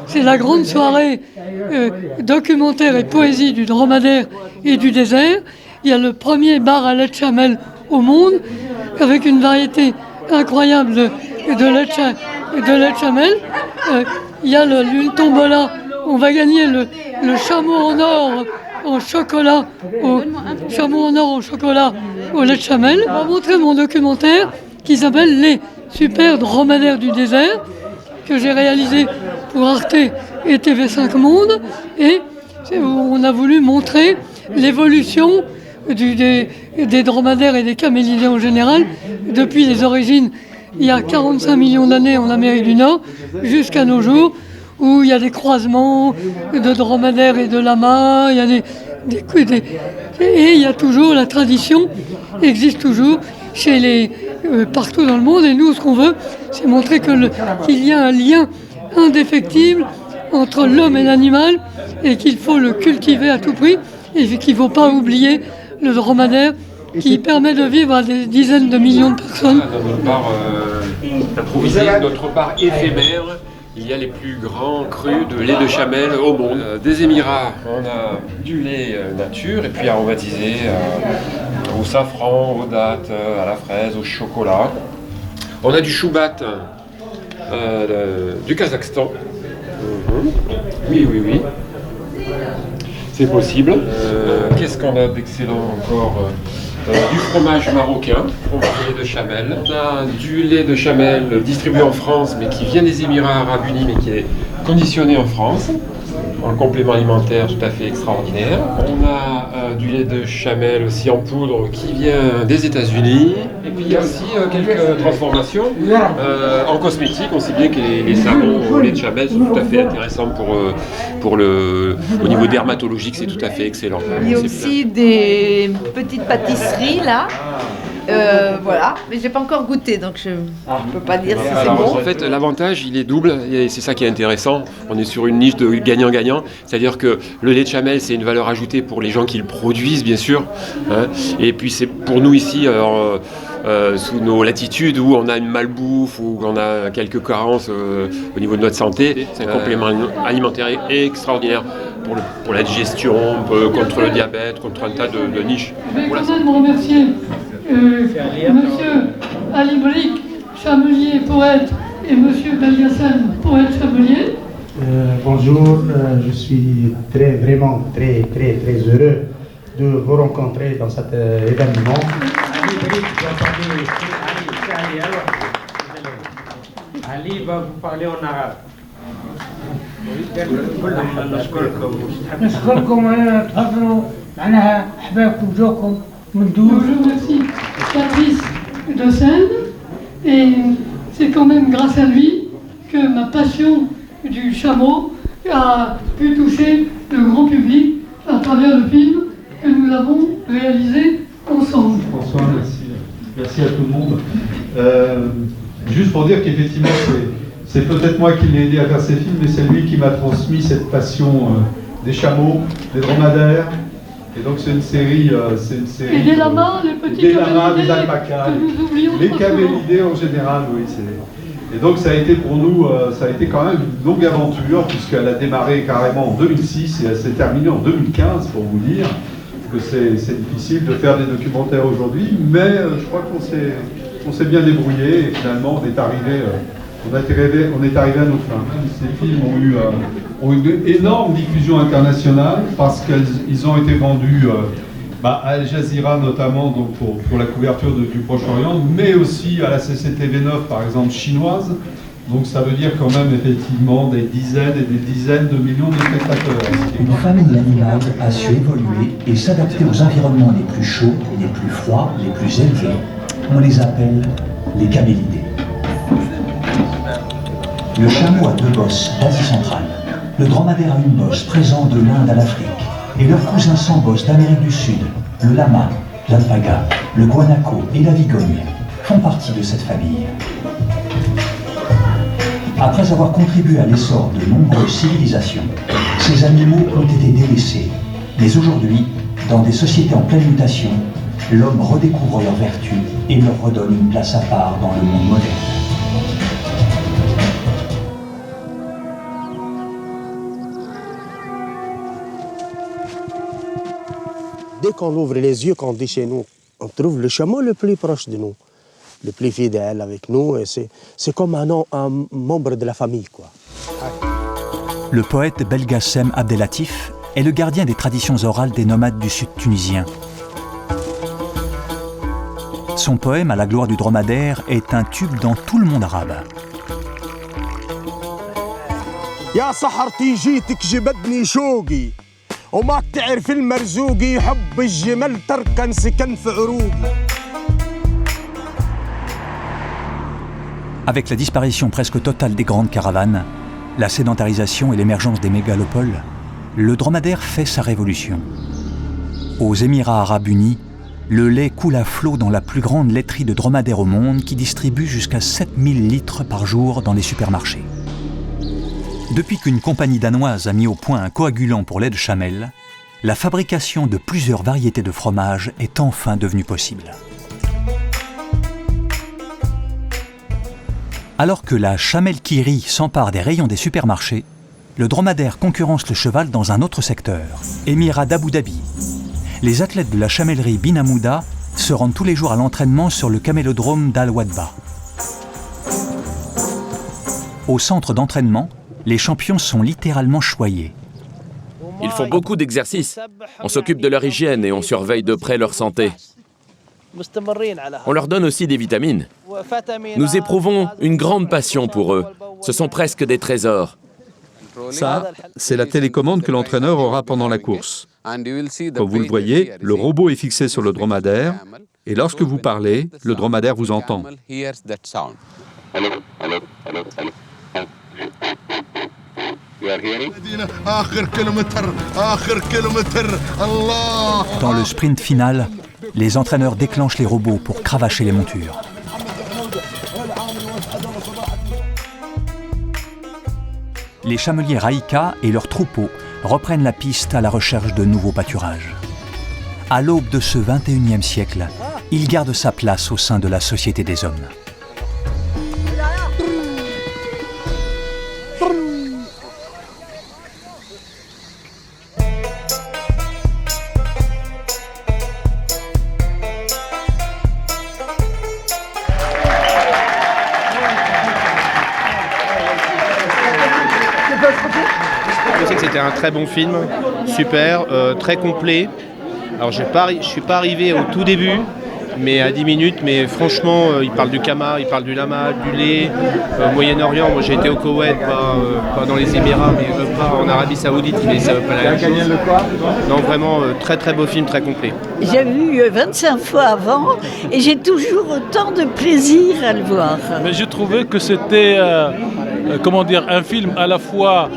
c'est la grande soirée documentaire et poésie du dromadaire et du désert. Il y a le premier bar à lait de chamel au monde, avec une variété incroyable de lait de chamel. Il y a une tombola, on va gagner le chameau en or en chocolat, au lait de chamel. On va montrer mon documentaire qui s'appelle Les super dromadaires du désert, que j'ai réalisé pour Arte et TV5 Monde, et où on a voulu montrer l'évolution des dromadaires et des camélidés en général, depuis les origines, il y a 45 millions d'années en Amérique du Nord, jusqu'à nos jours, où il y a des croisements de dromadaires et de lamas, il y a et il y a toujours, la tradition existe toujours partout dans le monde, et nous, ce qu'on veut, c'est montrer qu'il y a un lien indéfectible entre l'homme et l'animal, et qu'il faut le cultiver à tout prix, et qu'il ne faut pas oublier le dromadaire qui permet de vivre à des dizaines de millions de personnes. Notre part improvisée, notre part éphémère, il y a les plus grands crus de lait de chamel au monde. Des Émirats, on a du lait nature, et puis aromatisé au safran, aux dattes, à la fraise, au chocolat. On a du choubat du Kazakhstan. Oui. C'est possible. Qu'est-ce qu'on a d'excellent encore? Du fromage marocain, fromage de chamel. On a du lait de chamel distribué en France, mais qui vient des Émirats Arabes Unis, mais qui est conditionné en France. Un complément alimentaire tout à fait extraordinaire. On a du lait de chamel aussi en poudre qui vient des États-Unis. Et puis il y a aussi quelques transformations en cosmétique. On sait bien que les savons au lait de chamel sont tout à fait intéressants au niveau dermatologique, c'est tout à fait excellent. Il y a aussi des petites pâtisseries là. Voilà, mais j'ai pas encore goûté, donc je peux pas dire si c'est bon. En fait, l'avantage, il est double, et c'est ça qui est intéressant. On est sur une niche de gagnant-gagnant, c'est-à-dire que le lait de chamel, c'est une valeur ajoutée pour les gens qui le produisent, bien sûr, hein. Et puis c'est pour nous ici, sous nos latitudes, où on a une malbouffe, où on a quelques carences au niveau de notre santé, c'est un complément alimentaire extraordinaire pour la digestion, contre le diabète, contre un tas de niches. Je vais quand même remercier Monsieur Ali Brick, chamelier, poète, et Monsieur Belgassem, poète chamelier. Bonjour, je suis vraiment très heureux de vous rencontrer dans cet événement. Ali Brick va parler. Ali va vous parler en arabe. Je remercie Patrice de Seine, et c'est quand même grâce à lui que ma passion du chameau a pu toucher le grand public à travers le film que nous avons réalisé ensemble. François, merci à tout le monde. Juste pour dire qu'effectivement, c'est peut-être moi qui l'ai aidé à faire ces films, mais c'est lui qui m'a transmis cette passion des chameaux, des dromadaires. Et donc c'est une série. Et des lamas, les petits camélidés, des alpacas, que nous oublions les trop souvent. camélidés en général, oui. Et donc ça a été pour nous, ça a été quand même une longue aventure, puisqu'elle a démarré carrément en 2006 et elle s'est terminée en 2015, pour vous dire que c'est difficile de faire des documentaires aujourd'hui, mais je crois qu'on s'est bien débrouillé, et finalement on est arrivé à nos fins. Ces films ont eu une énorme diffusion internationale parce qu'ils ont été vendus à Al Jazeera notamment, donc pour la couverture du Proche-Orient, mais aussi à la CCTV9 par exemple chinoise. Donc ça veut dire quand même effectivement des dizaines et des dizaines de millions de spectateurs. Une famille animale a su évoluer et s'adapter aux environnements les plus chauds, les plus froids, les plus élevés. On les appelle les camélidés. Le chameau a 2 bosses d'Asie centrale. Le dromadaire a une bosse présent de l'Inde à l'Afrique. Et leurs cousins sans bosse d'Amérique du Sud, le lama, l'alpaga, le guanaco et la vigogne, font partie de cette famille. Après avoir contribué à l'essor de nombreuses civilisations, ces animaux ont été délaissés. Mais aujourd'hui, dans des sociétés en pleine mutation, l'homme redécouvre leurs vertus et leur redonne une place à part dans le monde moderne. Dès qu'on ouvre les yeux, quand on dit chez nous, on trouve le chameau le plus proche de nous, le plus fidèle avec nous. Et c'est comme un membre de la famille, quoi. Le poète Belgassem Abdelatif est le gardien des traditions orales des nomades du sud tunisien. Son poème à la gloire du dromadaire est un tube dans tout le monde arabe. يا صحرتي جيتك جبدني شوقي وما تعرف المرزوقي حب الجمل تركن سكن في عروقي. Avec la disparition presque totale des grandes caravanes, la sédentarisation et l'émergence des mégalopoles, le dromadaire fait sa révolution. Aux Émirats arabes unis, le lait coule à flot dans la plus grande laiterie de dromadaire au monde qui distribue jusqu'à 7000 litres par jour dans les supermarchés. Depuis qu'une compagnie danoise a mis au point un coagulant pour lait de chamelle, la fabrication de plusieurs variétés de fromage est enfin devenue possible. Alors que la chamelle Kiri s'empare des rayons des supermarchés, le dromadaire concurrence le cheval dans un autre secteur, Émirat d'Abu Dhabi. Les athlètes de la chamellerie Bin Hamouda se rendent tous les jours à l'entraînement sur le camélodrome d'Al Wadba. Au centre d'entraînement, les champions sont littéralement choyés. Ils font beaucoup d'exercices. On s'occupe de leur hygiène et on surveille de près leur santé. On leur donne aussi des vitamines. Nous éprouvons une grande passion pour eux. Ce sont presque des trésors. Ça, c'est la télécommande que l'entraîneur aura pendant la course. Comme vous le voyez, le robot est fixé sur le dromadaire et lorsque vous parlez, le dromadaire vous entend. Dans le sprint final, les entraîneurs déclenchent les robots pour cravacher les montures. Les chameliers Raïka et leurs troupeaux reprennent la piste à la recherche de nouveaux pâturages. À l'aube de ce 21e siècle, il garde sa place au sein de la société des hommes. Je sais que c'était un très bon film, super, très complet. Alors je suis pas arrivé au tout début, mais à 10 minutes, mais franchement, il parle du Kama, il parle du Lama, du lait, Moyen-Orient. Moi j'ai été au Koweït, pas dans les Émirats, mais pas en Arabie Saoudite, mais ça veut pas la même chose. Non, vraiment, très très beau film, très complet. J'ai vu 25 fois avant et j'ai toujours autant de plaisir à le voir. Mais j'ai trouvé que c'était un film à la fois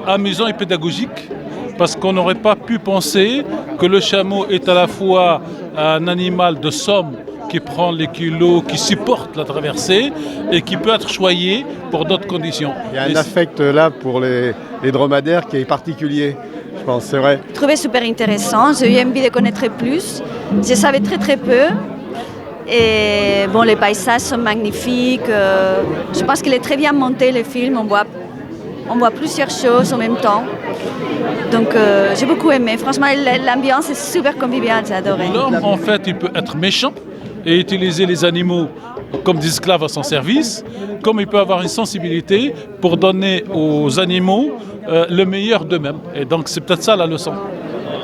amusant et pédagogique, parce qu'on n'aurait pas pu penser que le chameau est à la fois un animal de somme qui prend les kilos, qui supporte la traversée et qui peut être choyé pour d'autres conditions. Il y a un affect là pour les dromadaires qui est particulier, je pense, c'est vrai. Je trouvais super intéressant, j'ai eu envie de connaître plus, je savais très peu. Et bon, les paysages sont magnifiques, je pense qu'il est très bien monté le film, on voit plusieurs choses en même temps. Donc j'ai beaucoup aimé, franchement l'ambiance est super conviviale, j'ai adoré. L'homme en fait il peut être méchant et utiliser les animaux comme des esclaves à son service, comme il peut avoir une sensibilité pour donner aux animaux le meilleur d'eux-mêmes. Et donc c'est peut-être ça la leçon.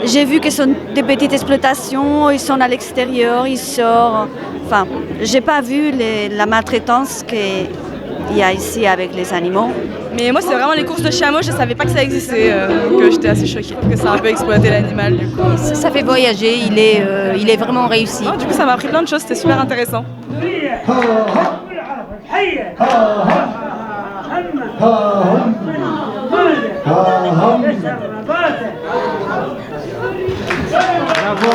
J'ai vu que ce sont des petites exploitations, ils sont à l'extérieur, ils sortent. Enfin, j'ai pas vu la maltraitance qu'il y a ici avec les animaux. Mais moi, c'est vraiment les courses de chameaux, je savais pas que ça existait, donc j'étais assez choquée que ça a un peu exploité l'animal du coup. Ça fait voyager, il est vraiment réussi. Du coup, ça m'a appris plein de choses, c'était super intéressant. Alors,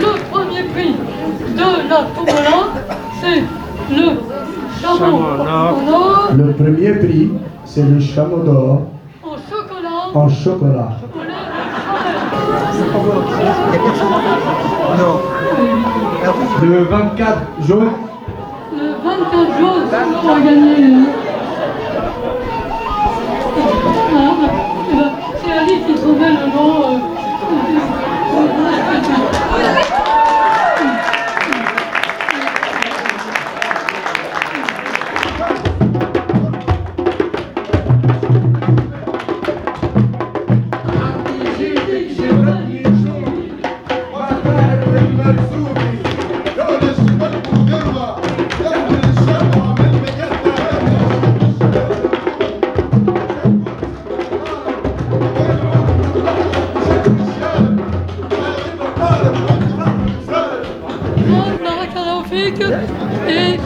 le premier prix de la Tombola, c'est le chameau d'or. Le premier prix, c'est le chameau d'or en chocolat. Le 24 jaune. Le 24 jaune, on a gagné. C'est Ali qui trouvait le nom. musique et